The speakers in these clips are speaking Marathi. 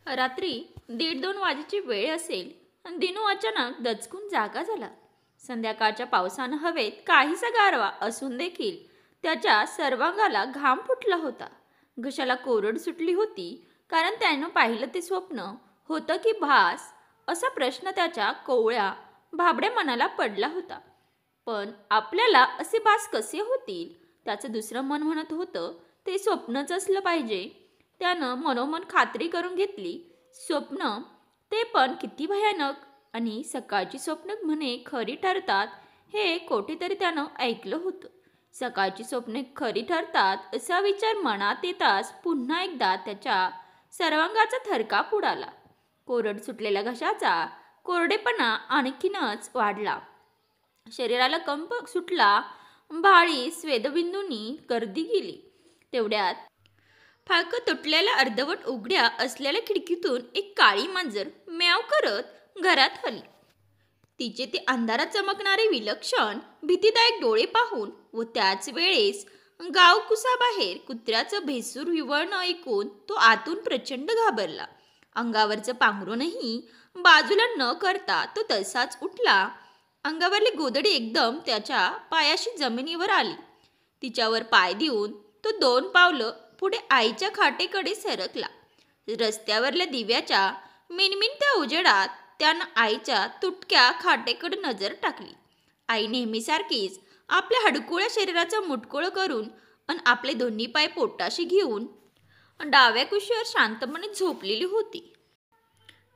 रात्री 1:30-2 वाजेची वेळ असेल आणि दिनू अचानक दचकून जागा झाला. संध्याकाळच्या पावसानं हवेत काहीसा गारवा असून देखील त्याच्या सर्वांगाला घाम फुटला होता. घशाला कोरड सुटली होती, कारण त्यानं पाहिलं ते स्वप्न होतं की भास, असा प्रश्न त्याच्या कोवळ्या भाबड्या मनाला पडला होता. पण आपल्याला असे भास कसे होतील, त्याचं दुसरं मन म्हणत होतं ते स्वप्नच असलं पाहिजे. त्यानं मनोमन खात्री करून घेतली, स्वप्न ते पण किती भयानक, आणि सकाळची स्वप्न म्हणे खरी ठरतात हे कोठेतरी त्यानं ऐकलं होतं. सकाळची स्वप्ने खरी ठरतात असा विचार मनात येताच पुन्हा एकदा त्याच्या सर्वांगाचा थरकाप उडाला. कोरड सुटलेल्या घशाचा कोरडेपणा आणखीनच वाढला. शरीराला कंप सुटला. भाळी स्वेदबिंदूंनी गर्दी गेली. तेवढ्यात फाळकं तुटलेल्या अर्धवट उघड्या असलेल्या खिडकीतून एक काळी मांजर म्याव करत घरात आली. तिचे ते अंधारात चमकणारे विलक्षण भीतीदायक डोळे पाहून व त्याच वेळेस गावकुसाबाहेर कुत्र्याचं भेसूर विवळणं ऐकून तो आतून प्रचंड घाबरला. अंगावरचं पांघरूनही बाजूला न करता तो तसाच उठला. अंगावरली गोधडी एकदम त्याच्या पायाशी जमिनीवर आली. तिच्यावर पाय देऊन तो 2 पावलं पुढे आईच्या खाटेकडे सरकला. रस्त्यावरल्या दिव्याच्या मिणमिणत्या उजेडात त्यानं आईच्या तुटक्या खाटेकडे नजर टाकली. आई नेहमीसारखीच आपल्या हडकुळ्या शरीराचं मुटकुळं करून आणि आपले दोन्ही पाय पोटाशी घेऊन डाव्या कुशीवर शांतपणे झोपलेली होती.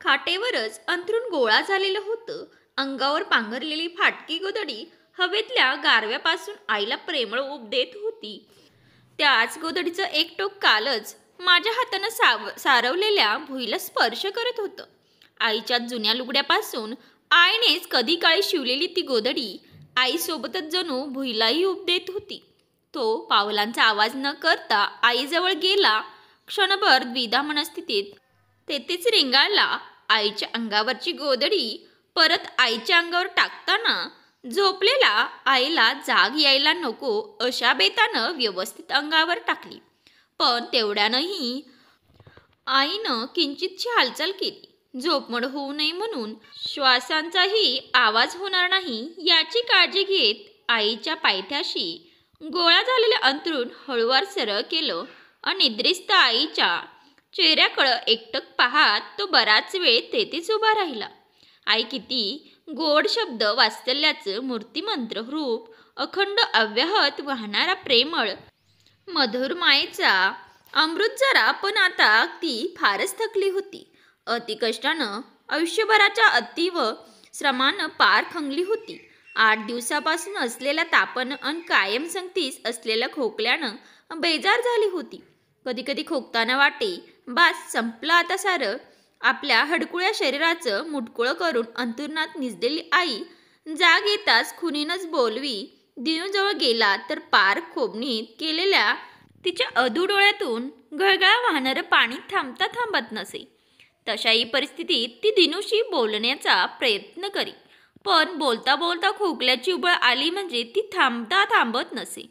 खाटेवरच अंथरूण गोळा झालेलं होतं. अंगावर पांघरलेली फाटकी गोधडी हवेतल्या गारव्यापासून आईला प्रेमळ ऊब देत होती. त्याच गोधडीचं एक टोक कालच माझ्या हातानं सारवलेल्या भुईला स्पर्श करत होतं. आईच्या जुन्या लुगड्यापासून आईनेच कधी काळी शिवलेली ती गोधडी आईसोबतच जणू भुईलाही ऊब देत होती. तो पावलांचा आवाज न करता आईजवळ गेला. क्षणभर द्विधा मनस्थितीत तेथेच रेंगाळला. आईच्या अंगावरची गोधडी परत आईच्या अंगावर टाकताना झोपलेल्या आईला जाग यायला नको अशा बेतानं व्यवस्थित अंगावर टाकली. पण तेवढ्यानंही आईनं किंचितशी हालचाल केली. झोपमोड होऊ नये म्हणून श्वासांचाही आवाज होणार नाही याची काळजी घेत आईच्या पायथ्याशी गोळा झालेलं अंथरूण हळूवार सरळ केलं आणि निद्रिस्त आईच्या चेहऱ्याकडं एकटक पाहत तो बराच वेळ तेथेच उभा राहिला. आई किती गोड शब्द, वात्सल्याचं मूर्तिमंत्र रूप, अखंड अव्याहत वाहणारा प्रेमळ मधुर मायेचा अमृत जरा, पण आता ती फारच थकली होती. अतिकष्टानं आयुष्यभराच्या अतीव श्रमानं पार खंगली होती. 8 दिवसापासून असलेल्या तापानं आणि कायम संगतीस असलेल्या खोकल्यानं बेजार झाली होती. कधी कधी खोकताना वाटे, बास संपलं आता सारं. आपल्या हडकुळ्या शरीराचं मुटकुळं करून अंथरुणात निजलेली आई जाग येताच खुनीनच बोलवी दिनूजवळ गेला तर पार खोबणीत केलेल्या तिच्या अधू डोळ्यातून गळगळा वाहणारं पाणी थांबता थांबत नसे. तशाही परिस्थितीत ती दिनूशी बोलण्याचा प्रयत्न करी, पण बोलता बोलता खोकल्याची उबळ आली म्हणजे ती थांबता थांबत नसे.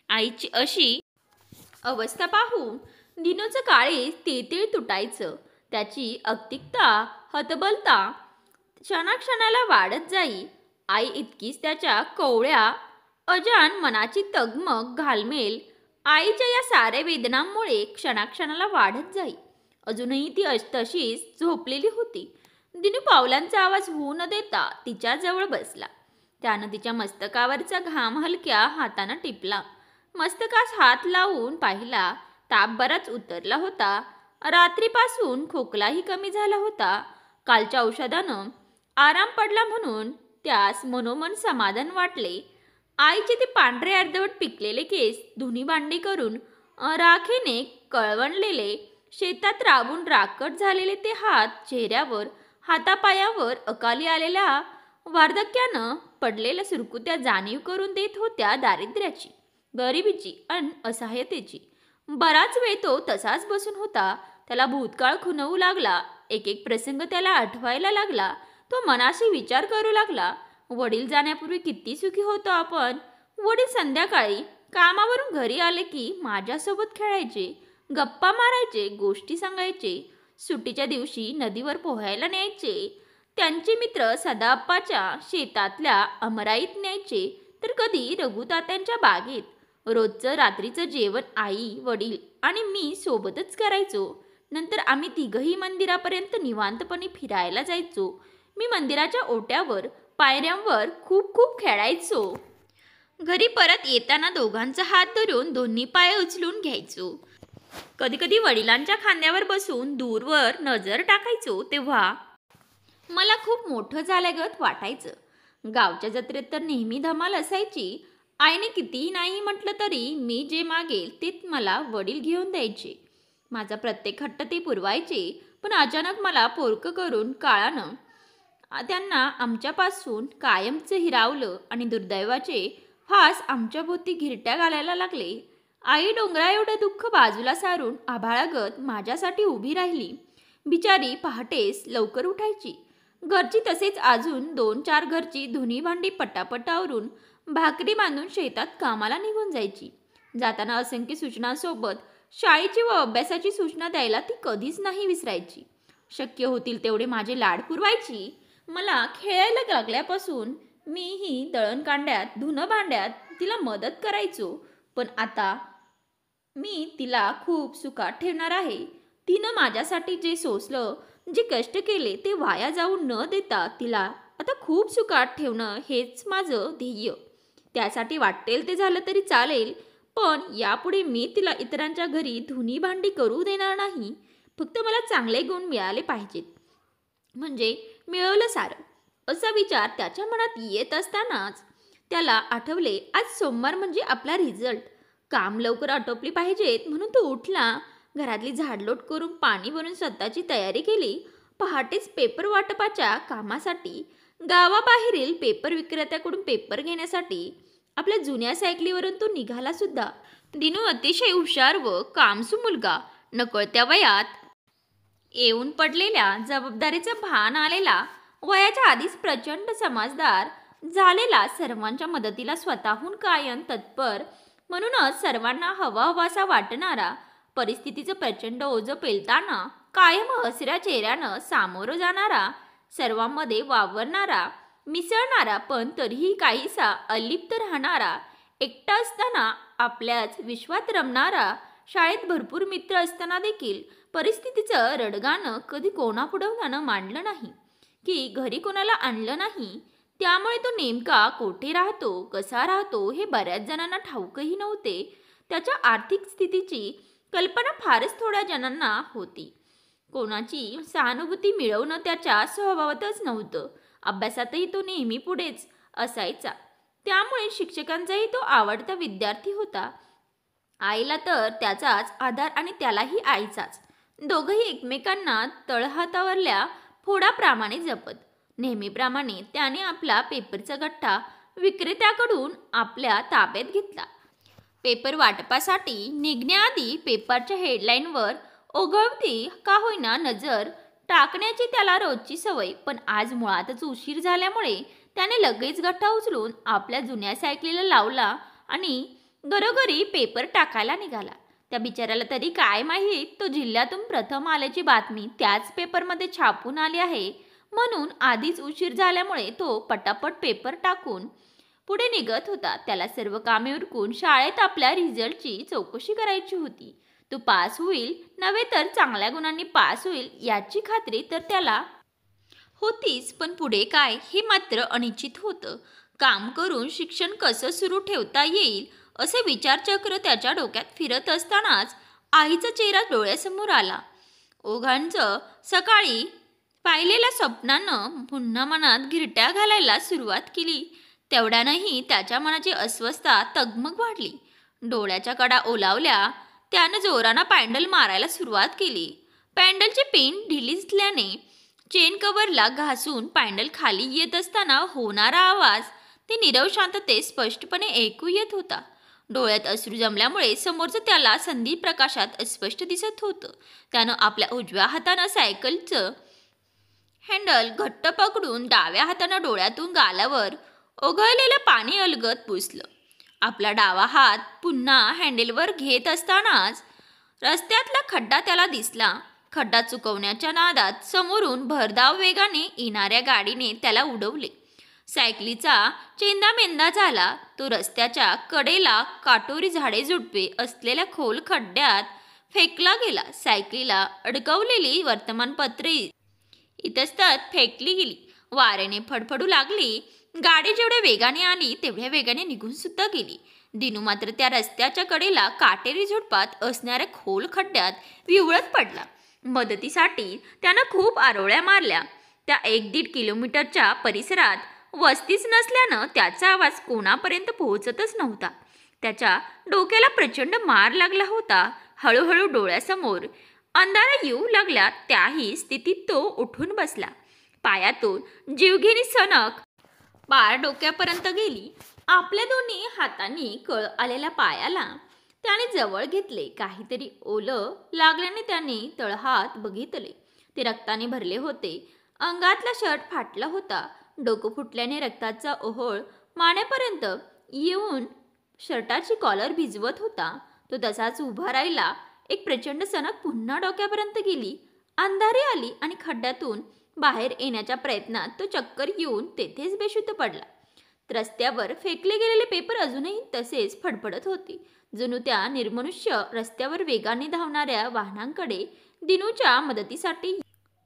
आईची अशी अवस्था पाहून दिनूचं काळीज तिळतिळ तुटायचं. त्याची अगतिकता, हतबलता क्षणाक्षणाला वाढत जाई. आई इतकीच त्याच्या कोवळ्या अजान मनाची तगमग घालमेल आईच्या या साऱ्या वेदनांमुळे क्षणाक्षणाला वाढत जाई. अजूनही ती तशीच झोपलेली होती. दिनू पावलांचा आवाज होऊ न देता तिच्याजवळ बसला. त्यानं तिच्या मस्तकावरचा घाम हलक्या हातानं टिपला. मस्तकास हात लावून पाहिला. ताप बराच उतरला होता. रात्रीपासून खोकलाही कमी झाला होता. कालच्या औषधानं आराम पडला म्हणून त्यास मनोमन समाधान वाटले. आईचे ते पांढरे अर्धवट पिकलेले केस धुनी भांडी करून राखेने कळवणलेले, शेतात राबून राकट झालेले ते हात, चेहऱ्यावर हातापायावर अकाली आलेल्या वार्धक्यानं पडलेल्या सुरकुत्या जाणीव करून देत होत्या दारिद्र्याची, गरिबीची आणि असहाय्यतेची. बराच वेळ तो तसाच बसून होता. त्याला भूतकाळ खुणवू लागला. एक एक प्रसंग त्याला आठवायला लागला. तो मनाशी विचार करू लागला, वडील जाण्यापूर्वी किती सुखी होतो आपण. वडील संध्याकाळी कामावरून घरी आले की माझ्यासोबत खेळायचे, गप्पा मारायचे, गोष्टी सांगायचे. सुट्टीच्या दिवशी नदीवर पोहायला न्यायचे. त्यांचे मित्र सदाप्पाच्या शेतातल्या अमराईत न्यायचे, तर कधी रघुतात्यांच्या बागेत. रोजचं रात्रीचं जेवण आई, वडील आणि मी सोबतच करायचो. नंतर आम्ही तिघही मंदिरापर्यंत निवांतपणे फिरायला जायचो. मी मंदिराच्या ओट्यावर, पायऱ्यांवर खूप खूप खेळायचो. घरी परत येताना दोघांचा हात धरून दोन्ही पाय उचलून घ्यायचो. कधीकधी वडिलांच्या खांद्यावर बसून दूरवर नजर टाकायचो. तेव्हा मला खूप मोठं झाल्यागत वाटायचं. गावच्या जत्रेत तर नेहमी धमाल असायची. आईने कितीही नाही म्हटलं तरी मी जे मागेल ते मला वडील घेऊन द्यायचे. माझा प्रत्येक हट्ट ते पुरवायचे. पण अचानक मला पोरकं करून काळानं त्यांना आमच्यापासून कायमचं हिरावलं आणि दुर्दैवाचे फास आमच्याभोवती घिरट्या घालायला लागले. आई डोंगरा एवढं दुःख बाजूला सारून आभाळागत माझ्यासाठी उभी राहिली. बिचारी पहाटेस लवकर उठायची. घरची तसेच अजून 2-4 घरची धुनी भांडी पटापटावरून भाकरी बांधून शेतात कामाला निघून जायची. जाताना असंख्य सूचनांसोबत शाळेची व अभ्यासाची सूचना द्यायला ती कधीच नाही विसरायची. शक्य होतील तेवढे माझे लाड पुरवायची. मला खेळायला लागल्यापासून मीही दळणकांड्यात, धुणं भांड्यात तिला मदत करायचो. पण आता मी तिला खूप सुखात ठेवणार आहे. तिनं माझ्यासाठी जे सोसलं, जे कष्ट केले ते वाया जाऊ न देता तिला आता खूप सुखात ठेवणं हेच माझं ध्येय. त्यासाठी वाटेल ते झालं तरी चालेल, पण यापुढे मी तिला इतरांच्या घरी धुनी भांडी करू देणार नाही. फक्त मला चांगले गुण मिळाले पाहिजेत, म्हणजे मिळवलं सारं. असा विचार त्याच्या मनात येत असतानाच त्याला आठवले, आज सोमवार म्हणजे आपला रिझल्ट. काम लवकर आटोपली पाहिजेत म्हणून तो उठला. घरातली झाडलोट करून पाणी भरून स्वतःची तयारी केली. पहाटेच पेपर वाटपाच्या कामासाठी गावाबाहेरील पेपर विक्रेत्याकडून पेपर घेण्यासाठी आपल्या जुन्या सायकलीवरून तो निघाला सुद्धा. दिनू अतिशय हुशार व कामसू मुलगा. नकळत्या वयात येऊन पडलेल्या जबाबदारीचं भान आलेला, वयाच्या आधीच प्रचंड समजदार झालेला, सर्वांच्या मदतीला स्वतःहून कायम तत्पर, म्हणूनच सर्वांना हवाहवासा वाटणारा, परिस्थितीचं प्रचंड ओझं पेलताना कायम हसऱ्या चेहऱ्यानं सामोरं जाणारा, सर्वांमध्ये वावरणारा, मिसळणारा पण तरीही काहीसा अलिप्त राहणारा, एकटा असताना आपल्याच विश्वात रमणारा, शाळेत भरपूर मित्र असताना देखील परिस्थितीचं रडगाणं कधी कोणापुढं त्यानं मांडलं नाही, की घरी कोणाला आणलं नाही. त्यामुळे तो नेमका कोठे राहतो, कसा राहतो हे बऱ्याच जणांना ठाऊकही नव्हते. त्याच्या आर्थिक स्थितीची कल्पना फारच थोड्या जणांना होती. कोणाची सहानुभूती मिळवणं त्याच्या स्वभावातच नव्हतं. अभ्यासातही तो नेहमी पुढेच असायचा. त्यामुळे शिक्षकांचाही तो आवडता विद्यार्थी होता. आईला तर त्याचाच आधार आणि त्यालाही आईचाच. दोघंही एकमेकांना तळहातावरल्या फोडाप्रमाणे जपत. नेहमीप्रमाणे त्याने आपला पेपरचा गठ्ठा विक्रेत्याकडून आपल्या ताब्यात घेतला. पेपर वाटपासाठी निघण्याआधी पेपरच्या हेडलाईनवर ओघळती का होईना नजर टाकण्याची त्याला रोजची सवय. पण आज मुळातच उशीर झाल्यामुळे त्याने लगेच गठ्ठा उचलून आपल्या जुन्या सायकलीला लावला आणि घरोघरी पेपर टाकायला निघाला. त्या बिचाऱ्याला तरी काय माहीत, तो जिल्ह्यातून प्रथम आल्याची बातमी त्याच पेपरमध्ये छापून आली आहे, म्हणून आधीच उशीर झाल्यामुळे तो पटापट पेपर टाकून पुढे निघत होता. त्याला सर्व कामे उरकून शाळेत आपल्या रिझल्टची चौकशी करायची होती. तो पास होईल नव्हे तर चांगल्या गुणांनी पास होईल याची खात्री तर त्याला होतीच, पण पुढे काय हे मात्र अनिश्चित होतं. काम करून शिक्षण कसं सुरू ठेवता येईल असे विचारचक्र त्याच्या डोक्यात फिरत असतानाच आईचा चेहरा डोळ्यासमोर आला. ओघांचं सकाळी पाहिलेल्या स्वप्नानं पुन्हा मनात घिरट्या घालायला सुरुवात केली. तेवढ्यानंही त्याच्या मनाची अस्वस्थता तगमग वाढली. डोळ्याच्या कडा ओलावल्या. त्यानं जोरानं पॅन्डल मारायला सुरुवात केली. पॅन्डलची पेन ढिली असल्याने चेन कव्हरला घासून पॅन्डल खाली येत असताना होणारा आवाज ते नीरव शांततेत स्पष्टपणे ऐकू येत होता. डोळ्यात अश्रू जमल्यामुळे समोरचं त्याला संधी प्रकाशात अस्पष्ट दिसत होतं. त्यानं आपल्या उजव्या हातानं सायकलचं हँडल घट्ट पकडून डाव्या हातानं डोळ्यातून गालावर ओघळलेलं पाणी अलगद पुसलं. आपला डावा हात पुन्हा हँडलवर घेत असतानाच रस्त्यातला खड्डा त्याला दिसला. खड्डा चुकवण्याच्या नादात समोरून भरधाव वेगाने येणाऱ्या गाडीने त्याला उडवले. सायकलीचा चेंदामेंदा झाला. तो रस्त्याच्या कडेला काटोरी झाडे झुडपे असलेल्या खोल खड्ड्यात फेकला गेला. सायकलीला अडकवलेली वर्तमानपत्रे इतस्तत फेकली गेली. वाऱ्याने फडफडू लागली. गाडी जेवढ्या वेगाने आली तेवढ्या वेगाने निघून सुद्धा गेली. दिनू मात्र त्या रस्त्याच्या कडेला काटेरी झुडपात असणाऱ्या खोल खड्ड्यात विवळत पडला. मदतीसाठी त्यानं खूप आरोळ्या मारल्या. त्या 1-1.5 किलोमीटरच्या परिसरात वस्तीच नसल्यानं त्याचा आवाज कोणापर्यंत पोहोचतच नव्हता. त्याच्या डोक्याला प्रचंड मार लागला होता. हळूहळू डोळ्यासमोर अंधारा येऊ लागला. त्याही स्थितीत तो उठून बसला. पायातून जीवघेणी सनक पार डोक्यापर्यंत गेली. आपल्या दोन्ही हातांनी कळ आलेल्या पायाला त्याने जवळ घेतले. काहीतरी ओलं लागल्याने त्याने तळहात बघितले. ते रक्ताने भरले होते. अंगातला शर्ट फाटला होता. डोकं फुटल्याने रक्ताचा ओहळ मानेपर्यंत येऊन शर्टाची कॉलर भिजवत होता. तो तसाच उभा राहिला. एक प्रचंड सनक पुन्हा डोक्यापर्यंत गेली. अंधारी आली आणि खड्ड्यातून बाहेर येण्याच्या प्रयत्नात तो चक्कर येऊन तेथेच बेशुद्ध पडला. रस्त्यावर फेकले गेलेले पेपर अजूनही तसेच फडफडत होते. जणू त्या निर्मनुष्य रस्त्यावर वेगाने धावणाऱ्या वाहनांकडे दिनूच्या मदतीसाठी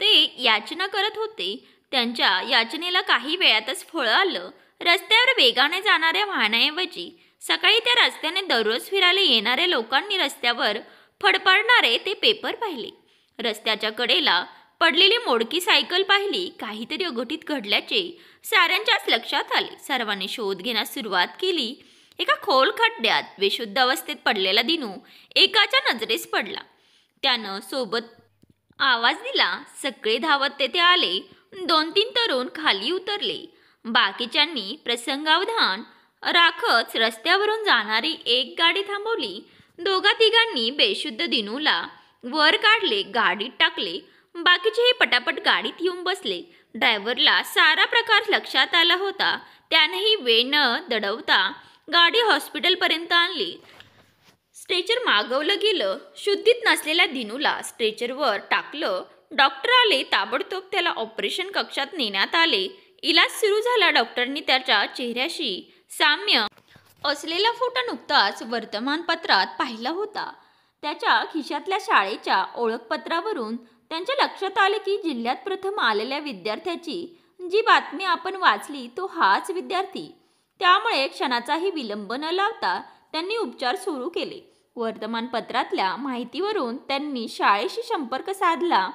ते याचना करत होते. त्यांच्या याचनेला काही वेळातच फळ आलं. रस्त्यावर वेगाने जाणाऱ्या वाहनाऐवजी सकाळी त्या रस्त्याने दररोज फिरायला येणाऱ्या लोकांनी रस्त्यावर फडफडणारे ते पेपर पाहिले. रस्त्याच्या कडेला पडलेली मोडकी सायकल पाहिली. काहीतरी अघटित घडल्याचे साऱ्यांच्याच लक्षात आले. सर्वांनी शोध घेण्यास सुरुवात केली. एका खोल खड्ड्यात बेशुद्ध अवस्थेत पडलेला दिनू एकाच्या नजरेस पडला. त्यानं सोबत आवाज दिला. सगळे धावत तेथे आले. 2-3 तरुण खाली उतरले. बाकीच्यांनी प्रसंगावधान राखत रस्त्यावरून जाणारी एक गाडी थांबवली. 2-3 बेशुद्ध दिनूला वर काढले, गाडीत टाकले. बाकीचेही पटापट गाडीत येऊन बसले. ड्रायव्हरला सारा प्रकार लक्षात आला होता. त्यानेही वेळ न दडवता गाडी हॉस्पिटलपर्यंत आणली. स्ट्रेचर मागवलं गेलं. शुद्धीत नसलेल्या दिनूला स्ट्रेचरवर टाकलं. डॉक्टर आले. ताबडतोब त्याला ऑपरेशन कक्षात नेण्यात आले. इलाज सुरू झाला. डॉक्टरनी त्याच्या चेहऱ्याशी साम्य असलेला फोटो नुकताच वर्तमानपत्रात पाहिला होता. त्याच्या खिशातल्या शाळेच्या ओळखपत्रावरून त्यांच्या लक्षात आले की जिल्ह्यात प्रथम आलेल्या विद्यार्थ्याची जी बातमी आपण वाचली तो हाच विद्यार्थी. त्यामुळे क्षणाचाही विलंब न लावता त्यांनी उपचार सुरू केले. वर्तमानपत्रातल्या माहितीवरून त्यांनी शाळेशी संपर्क साधला.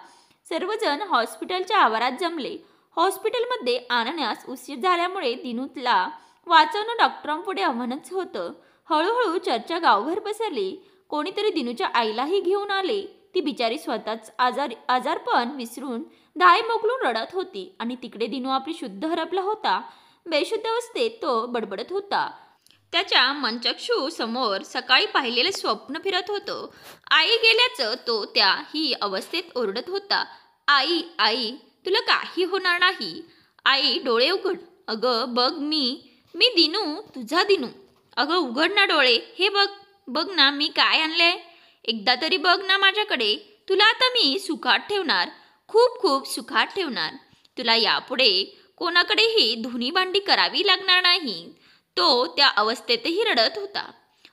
सर्वजण हॉस्पिटलच्या आवारात जमले. हॉस्पिटलमध्ये आणण्यास उशीर झाल्यामुळे दिनूला वाचवणं डॉक्टरांपुढे आव्हानच होतं. हळूहळू चर्चा गावभर पसरली. कोणीतरी दिनूच्या आईलाही घेऊन आले. ती बिचारी स्वतःच आजारपण विसरून धाय मोकलून रडत होती आणि तिकडे दिनू आपली शुद्ध हरपला होता. बेशुद्ध अवस्थेत तो बडबडत होता. त्याच्या मनचक्षू समोर सकाळी पाहिलेलं स्वप्न फिरत होतं. आई गेल्याचं तो त्या ही अवस्थेत ओरडत होता. आई, आई, तुला काही होणार नाही. आई, डोळे उघड. अगं बघ, मी दिनू, तुझा दिनू. अगं उघड ना डोळे. हे बघ, बघ ना मी काय आणलंय. एकदा तरी बघ ना माझ्याकडे. तुला आता मी सुखात ठेवणार, खूप खूप सुखात ठेवणार. तुला यापुढे कोणाकडेही धुनी भांडी करावी लागणार नाही. तो त्या अवस्थेतही रडत होता,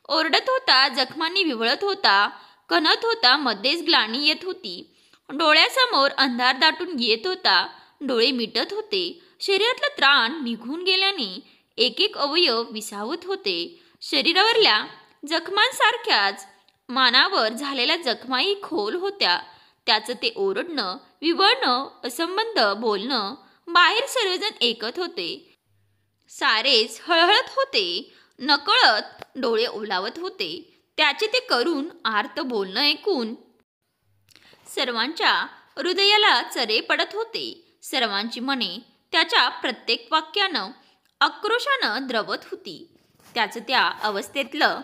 ओरडत होता, जखमांनी विवळत होता, कणत होता. मध्येच ग्लानी येत होती. डोळ्यासमोर अंधार दाटून येत होता. डोळे मिटत होते. शरीरातला त्राण निघून गेल्याने एक एक अवयव विसावत होते. शरीरावरल्या जखमांसारख्याच मानावर झालेल्या जखमाही खोल होत्या. त्याचं ते ओरडणं, विवळणं, असंबंध बोलणं बाहेर सर्वजण ऐकत होते. सारेच हळहळत होते. नकळत डोळे ओलावत होते. त्याचे ते करून आर्त बोलणं ऐकून सर्वांच्या हृदयाला चरे पडत होते. सर्वांची मने त्याच्या प्रत्येक वाक्यानं आक्रोशानं द्रवत होती. त्याचं त्या अवस्थेतलं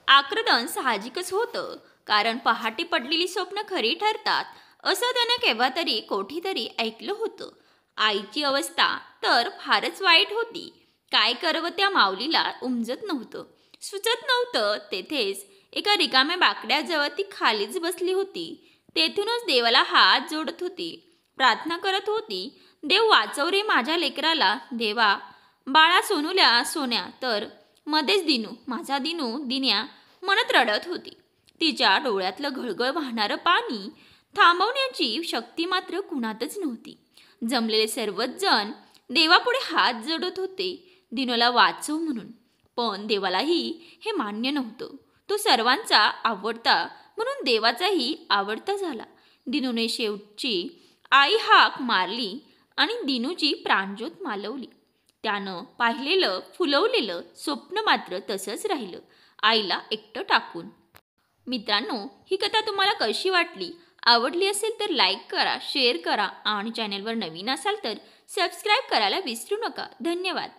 आक्रदन साहजिकच होतं, कारण पहाटे पडलेली स्वप्न खरी ठरतात असं त्यानं केव्हा तरी कोठीतरी ऐकलं होतं. आईची अवस्था तर फारच वाईट होती. काय करावं त्या माऊलीला उमजत नव्हतं, सुचत नव्हतं. तेथेच एका रिकाम्या बाकड्याजवळ ती खालीच बसली होती. तेथूनच देवाला हात जोडत होती, प्रार्थना करत होती, देव वाचव रे माझ्या लेकराला. देवा, बाळा सोनूल्या सोन्या. तर मध्येच दिनू, माझा दिनू, दिन्या म्हणत रडत होती. तिच्या डोळ्यातलं घळघळ वाहणारं पाणी थांबवण्याची शक्ती मात्र कुणातच नव्हती. जमलेले सर्वच जण देवापुढे हात जोडत होते, दिनूला वाचव म्हणून. पण देवालाही हे मान्य नव्हतं. तो सर्वांचा आवडता, म्हणून देवाचाही आवडता झाला. दिनूने शेवटची आई हाक मारली आणि दिनूची प्राणज्योत मालवली. त्यानं पाहिलेलं फुलवलेलं स्वप्न मात्र तसंच राहिलं, आईला एकटं टाकून. मित्रांनो, ही कथा तुम्हाला कशी वाटली? आवडली असेल तर लाईक करा, शेअर करा आणि चॅनलवर नवीन असाल तर सबस्क्राईब करायला विसरू नका. धन्यवाद.